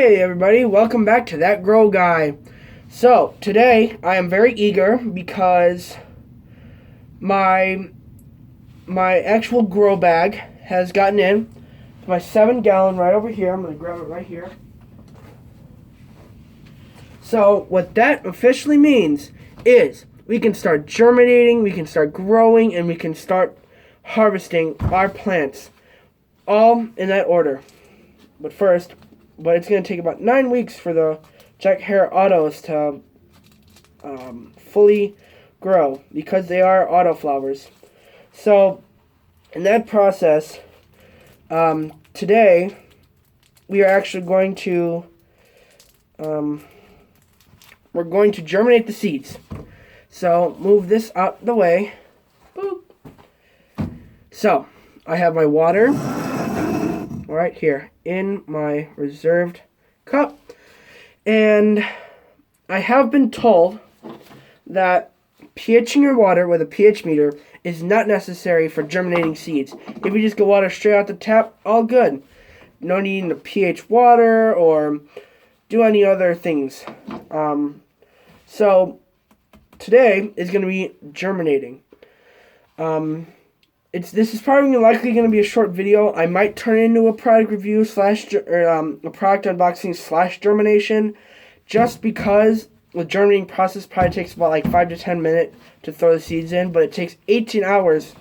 Hey everybody, welcome back to That Grow Guy. So, today I am very eager because my actual grow bag has gotten in. It's my 7-gallon right over here. I'm going to grab it right here. So, what that officially means is we can start germinating, we can start growing, and we can start harvesting our plants. All in that order. But it's going to take about 9 weeks for the Jack Hare Autos to fully grow because they are autoflowers. So, in that process, today we are actually going to we're going to germinate the seeds. So, move this out the way. Boop. So, I have my water right here in my reserved cup, and I have been told that pHing your water with a pH meter is not necessary for germinating seeds. If you just get water straight out the tap, all good. No needing to pH water or do any other things. So today is going to be germinating. This is probably likely going to be a short video. I might turn it into a product review a product unboxing / germination, just because the germinating process probably takes about like 5 to 10 minutes to throw the seeds in, but it takes 18 hours,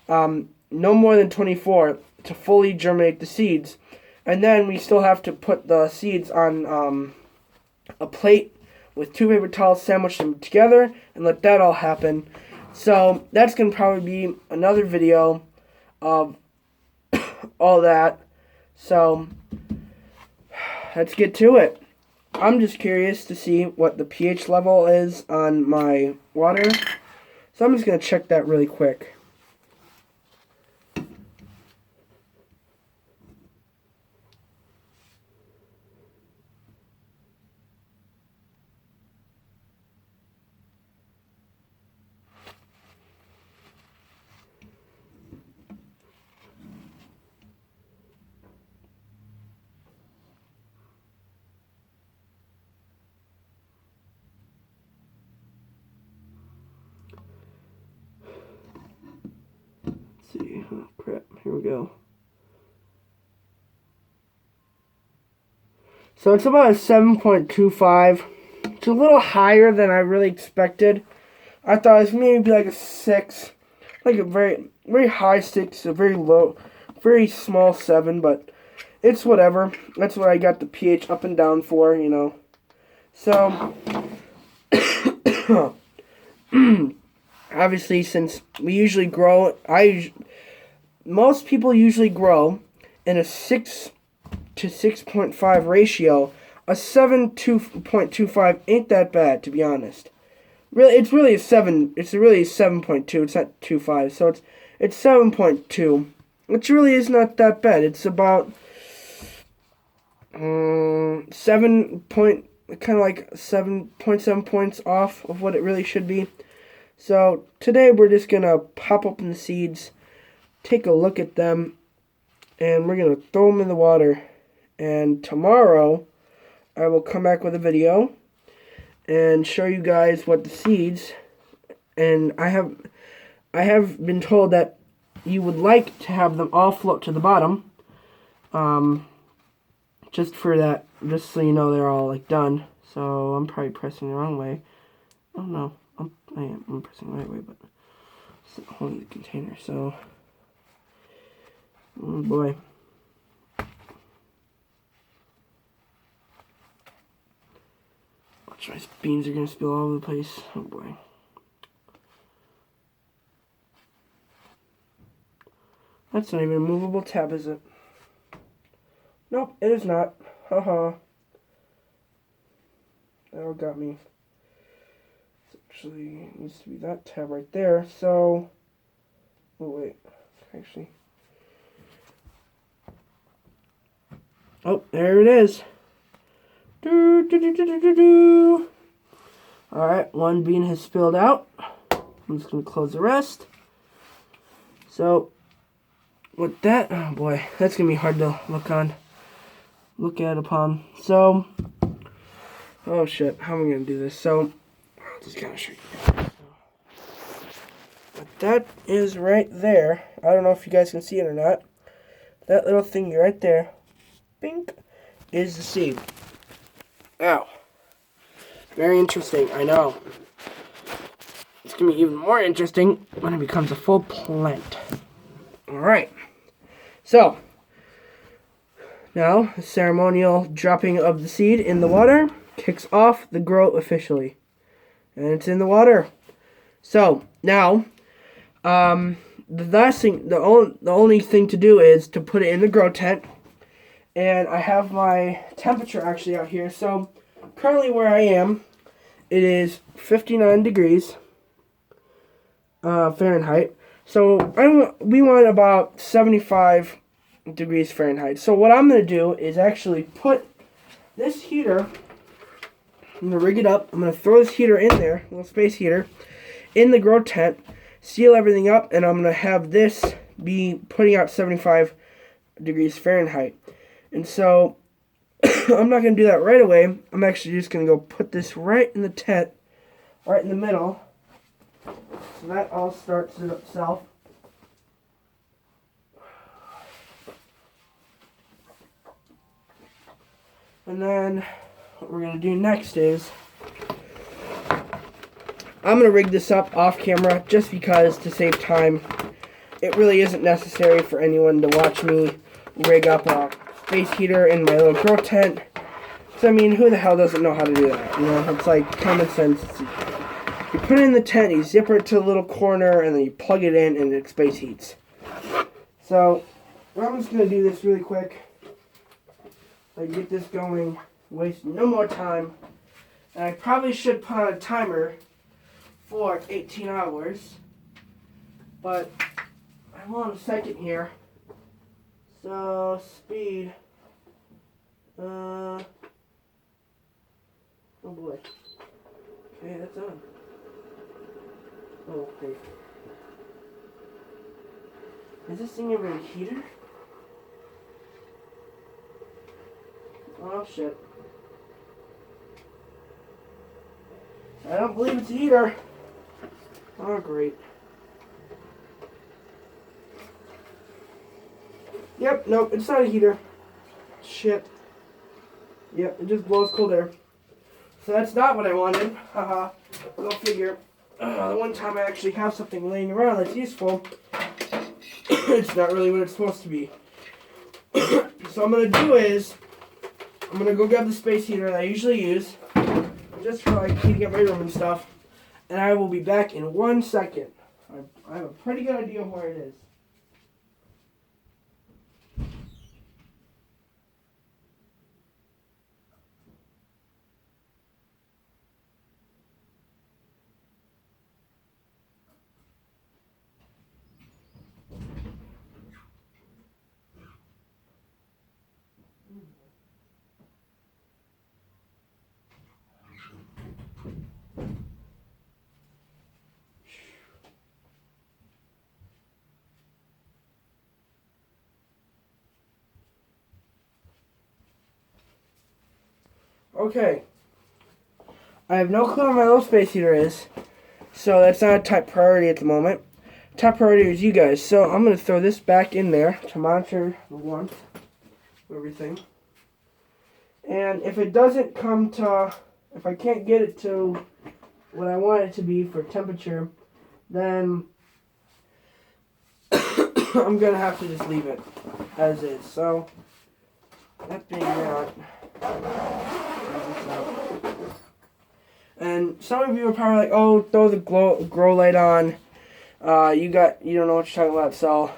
no more than 24, to fully germinate the seeds. And then we still have to put the seeds on a plate with 2 paper towels, sandwich them together, and let that all happen. So that's going to probably be another video of all that. So let's get to it. I'm just curious to see what the pH level is on my water. So I'm just going to check that really quick. See, oh crap, here we go. So it's about a 7.25. It's a little higher than I really expected. I thought it was maybe like a 6, like a very, very high 6, a very low, very small 7, but it's whatever. That's what I got the pH up and down for, you know. So, obviously, since we usually grow, most people usually grow in a 6 to 6.5 ratio. A 7.25 ain't that bad, to be honest. Really, it's really a 7. It's really a 7.2. It's not 2.5. So it's 7.2, which really is not that bad. It's about 7 point, kind of like 7.7 points off of what it really should be. So today we're just gonna pop open the seeds, take a look at them, and we're gonna throw them in the water. And tomorrow I will come back with a video and show you guys what the seeds. And I have been told that you would like to have them all float to the bottom, just for that, just so you know they're all like done. So I'm probably pressing the wrong way. Oh no, I'm pressing the right way, but it's holding the container. So, oh boy. Watch, my beans are gonna spill all over the place. Oh boy. That's not even a movable tab, is it? Nope, it is not. Haha. That all got me. Actually, it needs to be that tab right there. So, oh wait, actually. Oh, there it is. Alright, one bean has spilled out. I'm just going to close the rest. So, with that, oh boy, that's going to be hard to look on. look at upon. So, oh shit, how am I going to do this? So, I'll just kind of show you. But that is right there. I don't know if you guys can see it or not. That little thing right there, bink, is the seed. Now, very interesting, I know. It's going to be even more interesting when it becomes a full plant. Alright, so, now the ceremonial dropping of the seed in the water kicks off the grow officially. And it's in the water. So, now, the only thing to do is to put it in the grow tent. And I have my temperature actually out here. So, currently where I am, it is 59 degrees Fahrenheit. So, we want about 75 degrees Fahrenheit. So, what I'm going to do is actually put this heater, I'm going to rig it up. I'm going to throw this heater in there, little space heater, in the grow tent, seal everything up, and I'm going to have this be putting out 75 degrees Fahrenheit. And so, I'm not going to do that right away. I'm actually just going to go put this right in the tent, right in the middle. So that all starts it itself. And then, what we're going to do next is, I'm going to rig this up off camera just because, to save time, it really isn't necessary for anyone to watch me rig up a space heater in my little grow tent. So, I mean, who the hell doesn't know how to do that? You know, it's like common sense. You put it in the tent, you zip it to a little corner, and then you plug it in, and it space heats. So, I'm just going to do this really quick. So I get this going, waste no more time. And I probably should put on a timer for 18 hours. But I want a second here. So, speed. Oh boy. Okay, that's on. Oh, okay. Is this thing ever a heater? Oh shit. I don't believe it's a heater. Oh great. Yep, nope, it's not a heater. Shit. Yep, it just blows cold air. So that's not what I wanted. Haha. Go figure. The one time I actually have something laying around that's useful, it's not really what it's supposed to be. So what I'm going to do is, I'm going to go grab the space heater that I usually use, just for like heating up my room and stuff, and I will be back in 1 second. I have a pretty good idea of where it is. Okay. I have no clue where my little space heater is, so that's not a top priority at the moment. Top priority is you guys, so I'm going to throw this back in there to monitor the warmth of everything. And if it doesn't come to, if I can't get it to what I want it to be for temperature, then I'm going to have to just leave it as is. So, that being that, and some of you are probably like, oh, throw the grow light on. You don't know what you're talking about, so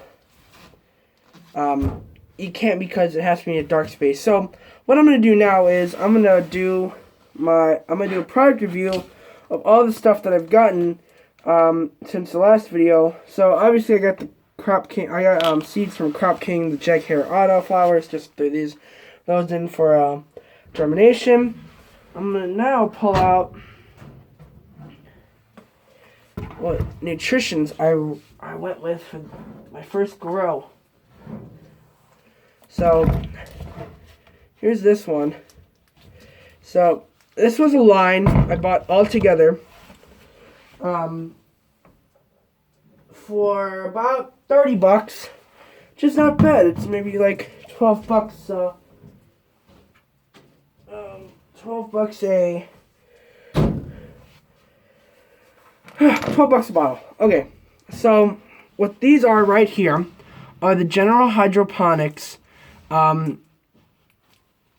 you can't because it has to be in a dark space. So what I'm gonna do now is I'm gonna do a product review of all the stuff that I've gotten since the last video. So obviously I got the Crop King. I got seeds from Crop King, the Jag Hair Auto flowers. Just threw those in for germination. I'm gonna now pull out what nutritions I went with for my first grow. So here's this one. So this was a line I bought all together for about 30 bucks. Which is not bad. It's maybe like 12 bucks. 12 bucks a 12 bucks a bottle. Okay, so what these are right here are the General Hydroponics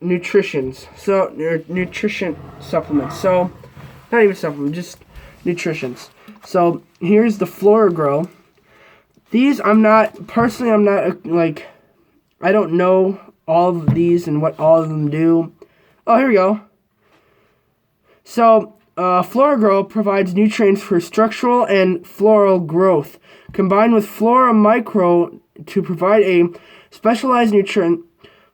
nutritions. So nutrition supplements. So not even supplements, just nutritions. So here's the Flora Grow. These I'm not like, I don't know all of these and what all of them do. Oh, here we go. So Flora Grow provides nutrients for structural and floral growth, combined with Flora Micro to provide a specialized nutrient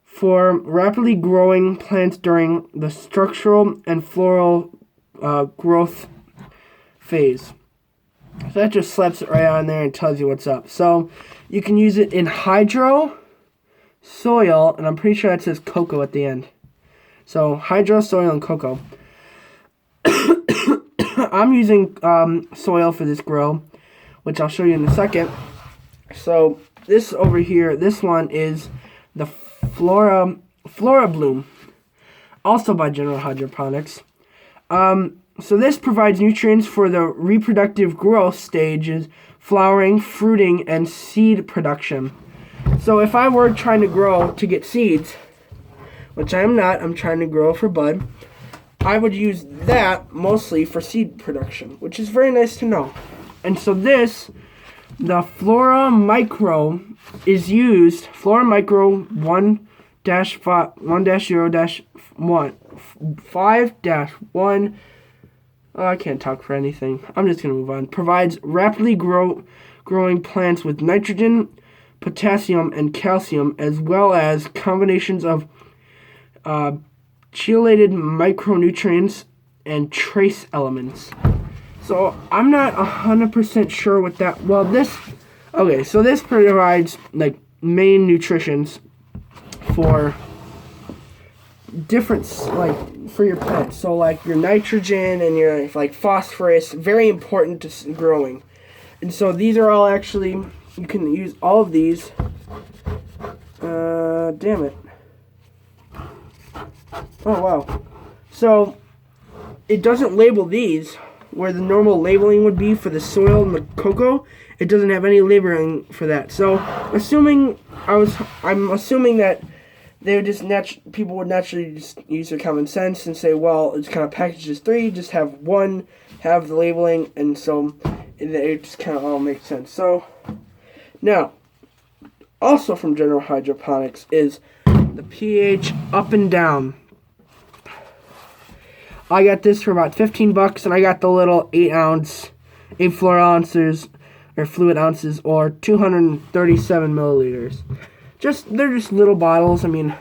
for rapidly growing plants during the structural and floral growth phase. So that just slaps it right on there and tells you what's up. So you can use it in hydro, soil, and I'm pretty sure that says cocoa at the end. So hydro, soil, and cocoa. I'm using soil for this grow, which I'll show you in a second. So this over here, this one is the Flora Bloom, also by General Hydroponics. So this provides nutrients for the reproductive growth stages, flowering, fruiting, and seed production. So if I were trying to grow to get seeds, which I am not, I'm trying to grow for bud, I would use that mostly for seed production, which is very nice to know. And so this, the Flora Micro, is used, Flora Micro 1-0-1, I can't talk for anything. I'm just going to move on. Provides rapidly growing plants with nitrogen, potassium, and calcium, as well as combinations of chelated micronutrients and trace elements. So I'm not 100% sure what that. Well, this. Okay, so this provides like main nutritions for different, like, for your plants. So like your nitrogen and your like phosphorus, very important to growing. And so these are all actually, you can use all of these. Damn it. Oh wow. So it doesn't label these where the normal labeling would be for the soil and the cocoa. It doesn't have any labeling for that. So I'm assuming that they would just people would naturally just use their common sense and say, well, it's kind of packaged as 3, just have one, have the labeling, and so it just kind of all makes sense. So now, also from General Hydroponics is the pH up and down. I got this for about 15 bucks, and I got the little 8 fluid ounces, or 237 milliliters. They're just little bottles. I mean,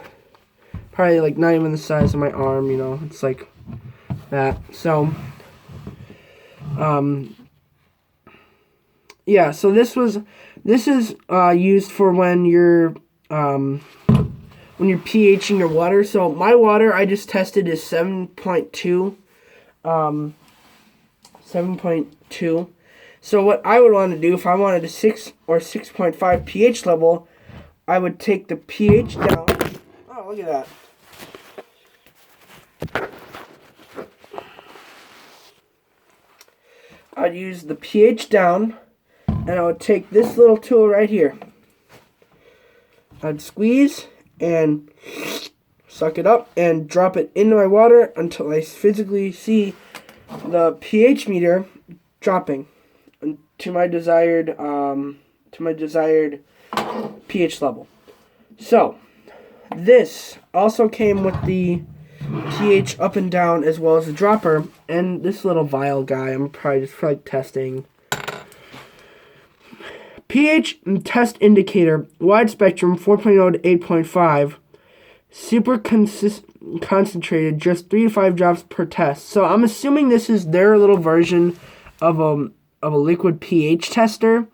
probably like not even the size of my arm, it's like that. So, yeah, so this is used for when you're pHing your water. So my water I just tested is 7.2. 7.2. So what I would want to do if I wanted a 6 or 6.5 pH level, I would take the pH down. Oh, look at that. I'd use the pH down, and I would take this little tool right here. I'd squeeze and suck it up and drop it into my water until I physically see the pH meter dropping to my desired pH level. So this also came with the pH up and down as well as the dropper and this little vial guy. I'm probably just for like testing. pH test indicator, wide spectrum 4.0 to 8.5, super concentrated, just 3 to 5 drops per test. So I'm assuming this is their little version of a liquid pH tester.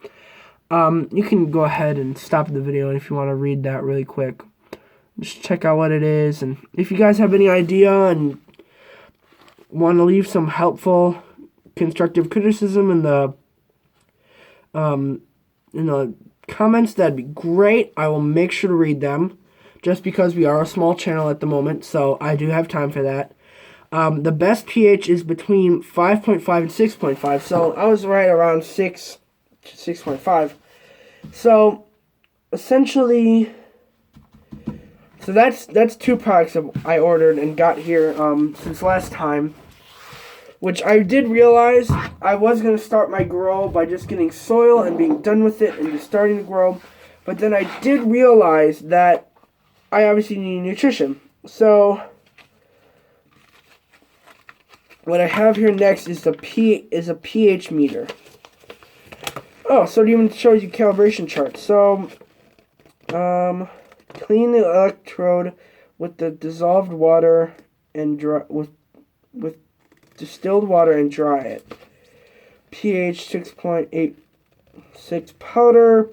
You can go ahead and stop the video if you want to read that really quick. Just check out what it is, and if you guys have any idea and want to leave some helpful, constructive criticism in the comments, that'd be great. I will make sure to read them, just because we are a small channel at the moment, so I do have time for that. The best pH is between 5.5 and 6.5, so I was right around 6 to 6.5. So essentially, so that's two products that I ordered and got here since last time, which I did realize I was going to start my grow by just getting soil and being done with it and just starting to grow, but then I did realize that I obviously need nutrition. So what I have here next is a pH meter. Oh, so it even shows you calibration charts. So clean the electrode with the dissolved water and dry with distilled water and dry it. pH 6.86 powder.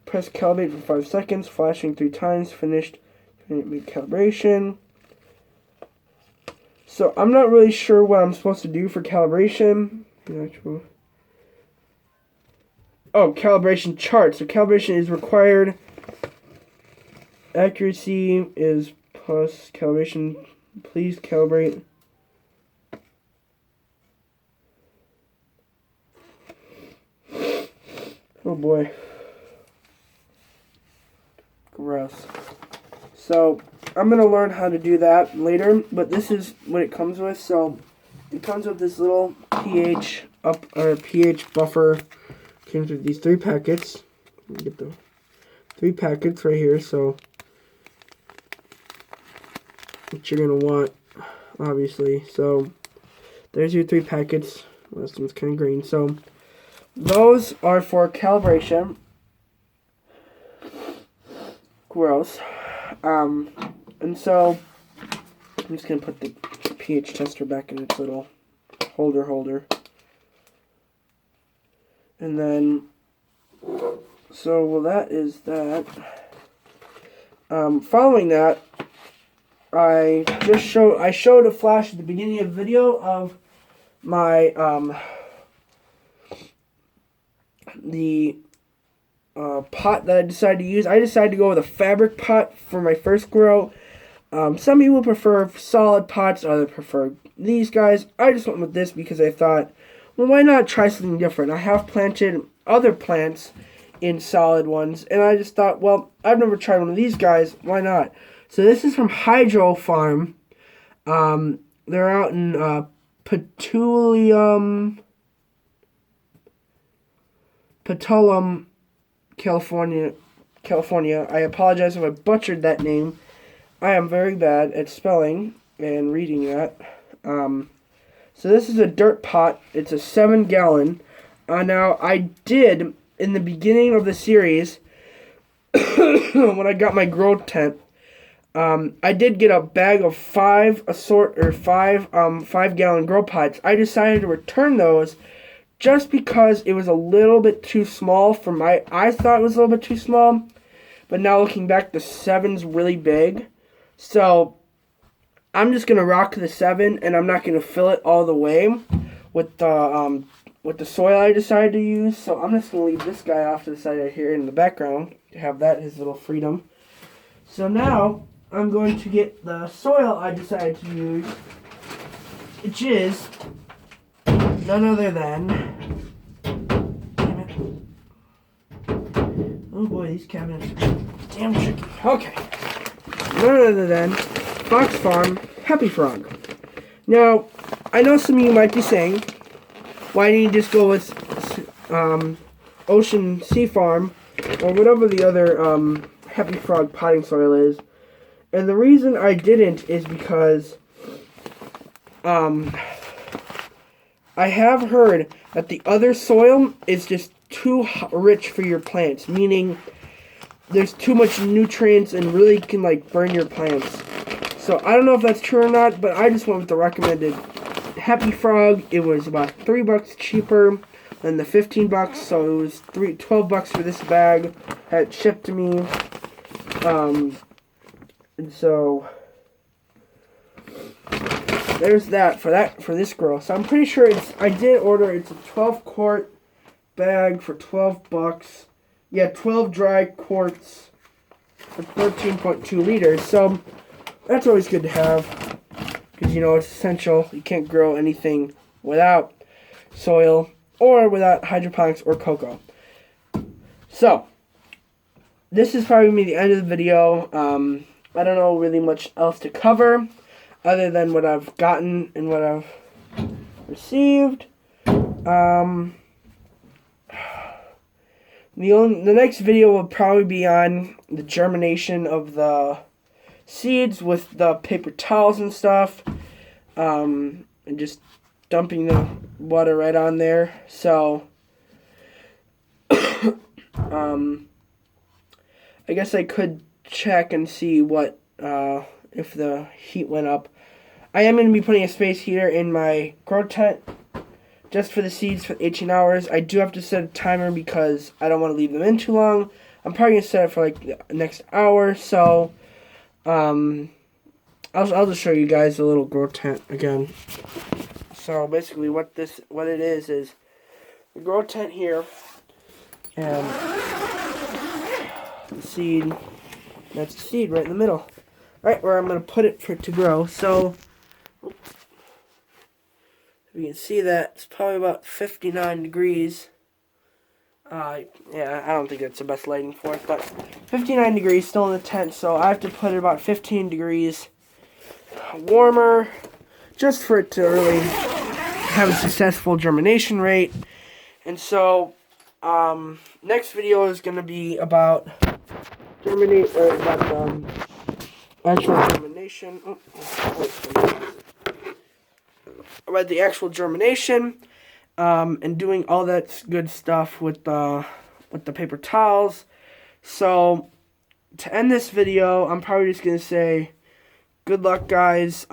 Press calibrate for 5 seconds, flashing 3 times. Finished. Make calibration. So I'm not really sure what I'm supposed to do for calibration. Calibration chart. So calibration is required. Accuracy is plus calibration. Please calibrate. Oh boy. Gross. So I'm going to learn how to do that later, but this is what it comes with. So it comes with this little pH buffer. Comes with these 3 packets. Let me get the 3 packets right here. So what you're going to want, obviously. So there's your 3 packets. Last one's kind of green. So those are for calibration. Gross. And so I'm just going to put the pH tester back in its little holder. And then, that is that. Following that, I showed a flash at the beginning of the video of my, the pot that I decided to use. I decided to go with a fabric pot for my first grow. Some people prefer solid pots, others prefer these guys. I just went with this because I thought, well, why not try something different? I have planted other plants in solid ones, and I just thought, well, I've never tried one of these guys. Why not? So this is from Hydro Farm. They're out in Petullum, California. I apologize if I butchered that name. I am very bad at spelling and reading that. So this is a dirt pot. It's a 7-gallon. Now, I did, in the beginning of the series, when I got my grow tent, I did get a bag of 5-gallon grow pots. I decided to return those just because it was a little bit too small for I thought it was a little bit too small, but now looking back, the 7's really big. So I'm just gonna rock the 7, and I'm not gonna fill it all the way with the soil I decided to use. So I'm just gonna leave this guy off to the side right here in the background to have that his little freedom. So now I'm going to get the soil I decided to use, which is none other than, damn it. Oh boy, these cabinets are damn tricky. Okay. None other than Fox Farm Happy Frog. Now, I know some of you might be saying, why didn't you just go with Ocean Sea Farm or whatever the other Happy Frog potting soil is? And the reason I didn't is because I have heard that the other soil is just too rich for your plants, meaning there's too much nutrients and really can burn your plants. So I don't know if that's true or not, but I just went with the recommended Happy Frog. It was about $3 cheaper than the $15, so it was $12 for this bag. Had it shipped to me. And so there's that for this grow. So I'm pretty sure I did order, it's a 12 quart bag for 12 bucks. Yeah, 12 dry quarts for 13.2 liters. So that's always good to have, because it's essential. You can't grow anything without soil or without hydroponics or cocoa. So this is probably going to be the end of the video. I don't know really much else to cover other than what I've gotten and what I've received. The next video will probably be on the germination of the seeds with the paper towels and stuff, and just dumping the water right on there. So I guess I could check and see what if the heat went up. I am going to be putting a space heater in my grow tent just for the seeds for 18 hours. I do have to set a timer because I don't want to leave them in too long. I'm probably going to set it for like the next hour. So I'll just show you guys the little grow tent again. So basically what it is the grow tent here, and the seed. That's the seed right in the middle, right where I'm going to put it for it to grow. So if you can see that, it's probably about 59 degrees. Yeah, I don't think that's the best lighting for it, but 59 degrees still in the tent, so I have to put it about 15 degrees warmer just for it to really have a successful germination rate. And so next video is going to be about actual germination. About the actual germination, and doing all that good stuff with the paper towels. So to end this video, I'm probably just gonna say good luck, guys.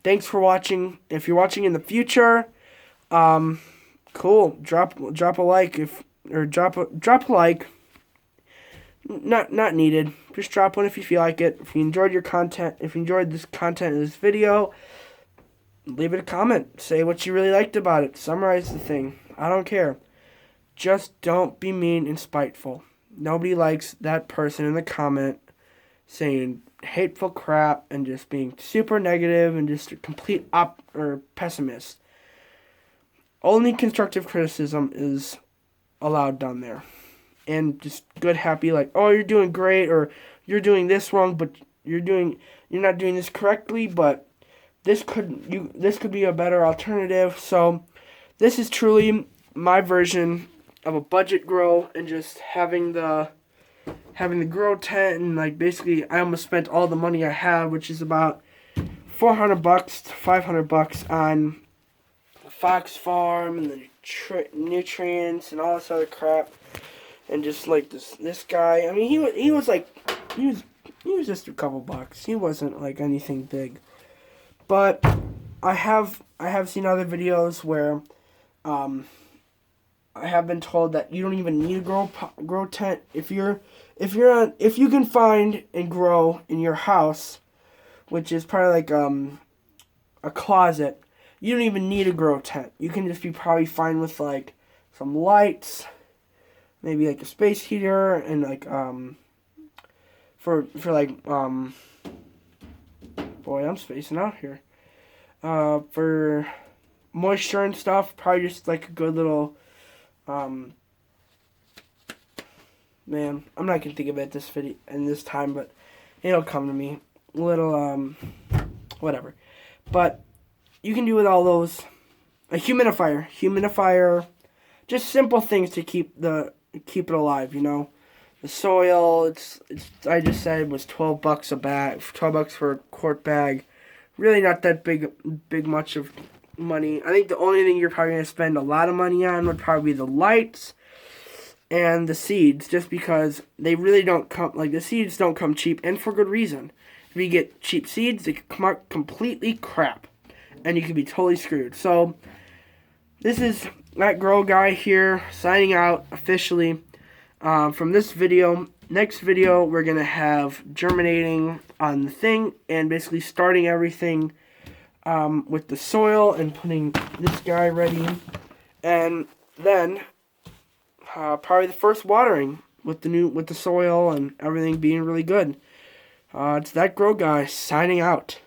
Thanks for watching. If you're watching in the future, cool. Drop a like drop a like. Not needed. Just drop one if you feel like it. If you enjoyed this content in this video, leave it a comment. Say what you really liked about it. Summarize the thing. I don't care. Just don't be mean and spiteful. Nobody likes that person in the comment saying hateful crap and just being super negative and just a complete pessimist. Only constructive criticism is allowed down there. And just good, happy, like, oh, you're doing great, or you're doing this wrong, but you're not doing this correctly, but this could be a better alternative. So this is truly my version of a budget grow, and just having the grow tent, and like basically I almost spent all the money I had, which is about $400 to $500 on the Fox Farm and the nutrients and all this other crap. And just like this guy, I mean, he was just a couple bucks. He wasn't like anything big. But I have seen other videos where I have been told that you don't even need a grow tent if you can find and grow in your house, which is probably like a closet. You don't even need a grow tent. You can just be probably fine with like some lights, maybe like a space heater, and like boy, I'm spacing out here. For moisture and stuff, probably just like a good little man, I'm not gonna think of it this video in this time, but it'll come to me. Little whatever. But you can do with all those a humidifier, just simple things to keep it alive, The soil, I just said was $12 a bag, $12 for a quart bag. Really not that big much of money. I think the only thing you're probably gonna spend a lot of money on would probably be the lights and the seeds, just because they really don't come, like the seeds don't come cheap, and for good reason. If you get cheap seeds, they can come out completely crap, and you can be totally screwed. So this is that grow guy here signing out officially from this video next video, we're going to have germinating on the thing and basically starting everything with the soil and putting this guy ready. And then probably the first watering with the soil and everything being really good. It's that Grow Guy signing out.